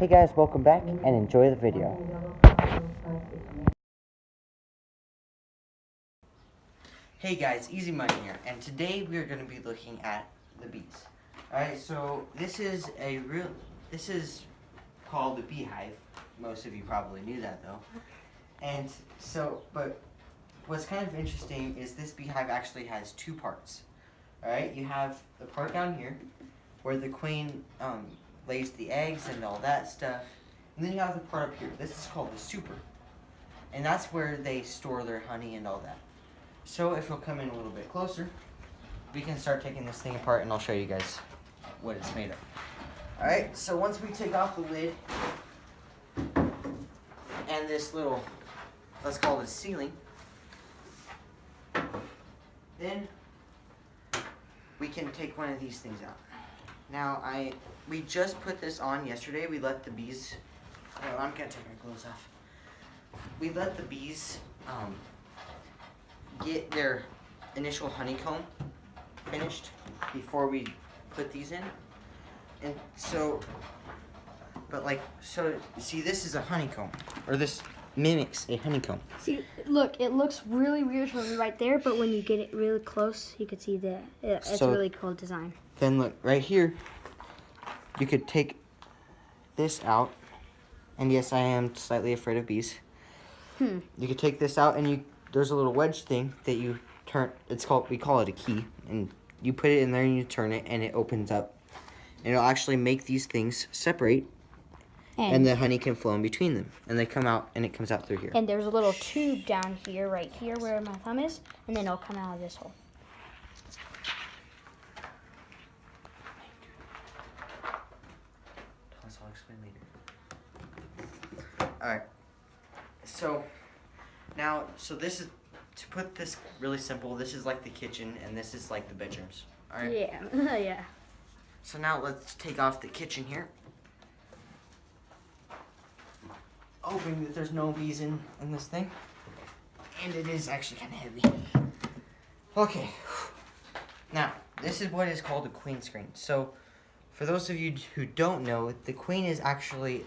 Hey guys, welcome back and enjoy the video. Hey guys, Easy Money here, and today we are going to be looking at the bees. Alright, so this is called the beehive. Most of you probably knew that though. And so, but what's kind of interesting is this beehive actually has two parts. Alright, you have the part down here where the queen lays the eggs and all that stuff. And then you have the part up here. This is called the super. And that's where they store their honey and all that. So if you'll come in a little bit closer, we can start taking this thing apart and I'll show you guys what it's made of. Alright, so once we take off the lid and this little, let's call it ceiling, then we can take one of these things out. Now we just put this on yesterday. We let the bees, I'm gonna take my gloves off. We let the bees get their initial honeycomb finished before we put these in. And so, see, this is a honeycomb, or this mimics a honeycomb. See, look, it looks really weird from right there, but when you get it really close, you can see that it's a really cool design. Then look, right here, you could take this out, and yes, I am slightly afraid of bees. You could take this out, and there's a little wedge thing that you turn. We call it a key, and you put it in there and you turn it, and it opens up, and it'll actually make these things separate, and the honey can flow in between them, and they come out, and it comes out through here. And there's a little tube down here, right here, where my thumb is, and then it'll come out of this hole. I'll explain later. Alright. So, now, this is, to put this really simple, this is like the kitchen, and this is like the bedrooms. Alright? Yeah, yeah. So now let's take off the kitchen here. Hoping that there's no bees in this thing. And it is actually kind of heavy. Okay. Now, this is what is called a queen screen. So, for those of you who don't know, the queen is actually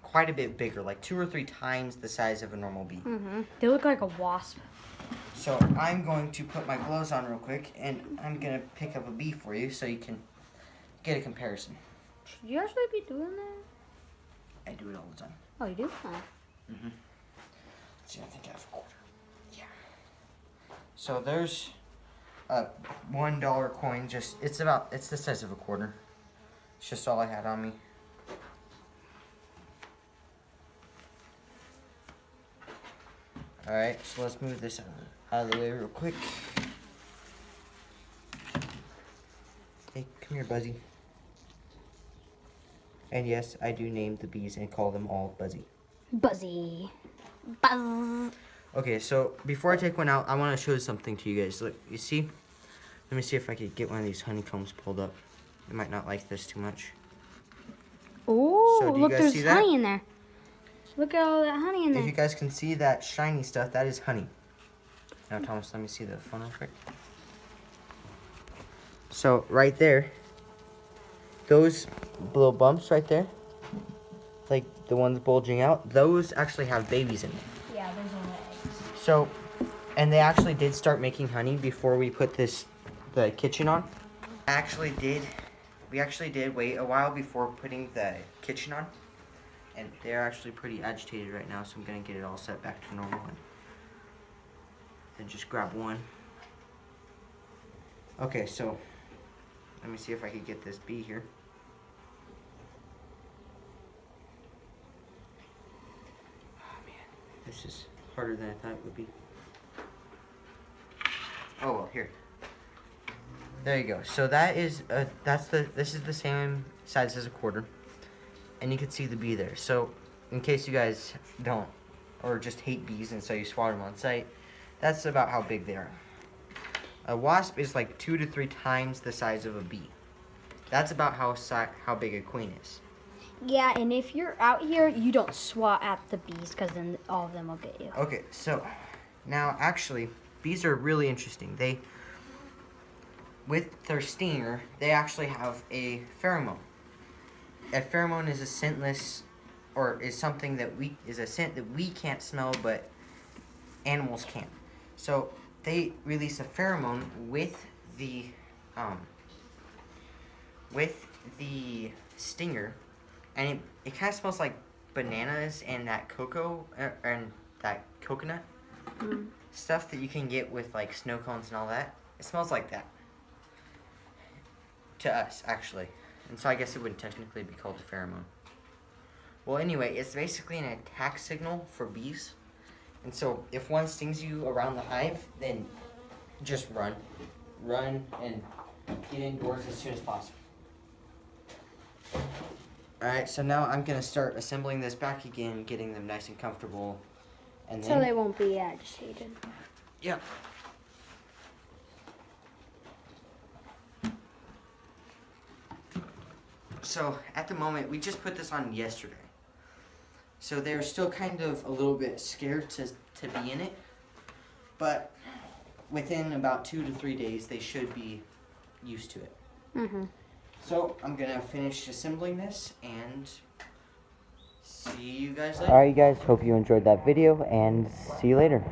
quite a bit bigger, like 2 or 3 times the size of a normal bee. They look like a wasp. So, I'm going to put my gloves on real quick, and I'm going to pick up a bee for you so you can get a comparison. Should you actually be doing that? I do it all the time. Oh, you do? Oh. Let's see, I think I have a quarter. Yeah. So there's a $1 coin. It's the size of a quarter. It's just all I had on me. All right, so let's move this out of the way real quick. Hey, come here, Buzzy. And yes, I do name the bees and call them all Buzzy. Buzzy. Buzz. Okay, so before I take one out, I want to show something to you guys. Look, you see? Let me see if I could get one of these honeycombs pulled up. You might not like this too much. Oh, So, do you look, guys there's see that? honey in there. Look at all that honey in there. If you guys can see that shiny stuff, that is honey. Now, Thomas, let me see the phone real quick. So, right there, those little bumps right there, like the ones bulging out, those actually have babies in them. Yeah, there's all the eggs. So, and they actually did start making honey before we put the kitchen on. We actually did wait a while before putting the kitchen on. And they're actually pretty agitated right now, so I'm gonna get it all set back to normal. And then just grab one. Okay, so let me see if I could get this bee here. Oh man, this is harder than I thought it would be. Oh well, here. There you go. So this is the same size as a quarter. And you can see the bee there. So, in case you guys don't, or just hate bees and so you swat them on sight, that's about how big they are. A wasp is like 2 to 3 times the size of a bee. That's about how big a queen is. Yeah, and if you're out here, you don't swat at the bees because then all of them will get you. Okay, so now actually, bees are really interesting. With their stinger, they actually have a pheromone. A pheromone is a scentless or is something that is a scent that we can't smell, but animals can. So they release a pheromone with the stinger, and it kind of smells like bananas and that cocoa and that coconut stuff that you can get with like snow cones and all that. It smells like that to us, actually. And so I guess it wouldn't technically be called a pheromone. Well, anyway, it's basically an attack signal for bees. And so if one stings you around the hive, then just run. Run and get indoors as soon as possible. Alright, so now I'm going to start assembling this back again, getting them nice and comfortable. And then, so they won't be agitated. Yeah. So at the moment, we just put this on yesterday. So they're still kind of a little bit scared to be in it. But within about 2 to 3 days, they should be used to it. Mm-hmm. So I'm going to finish assembling this and see you guys later. Alright, you guys, hope you enjoyed that video, and see you later.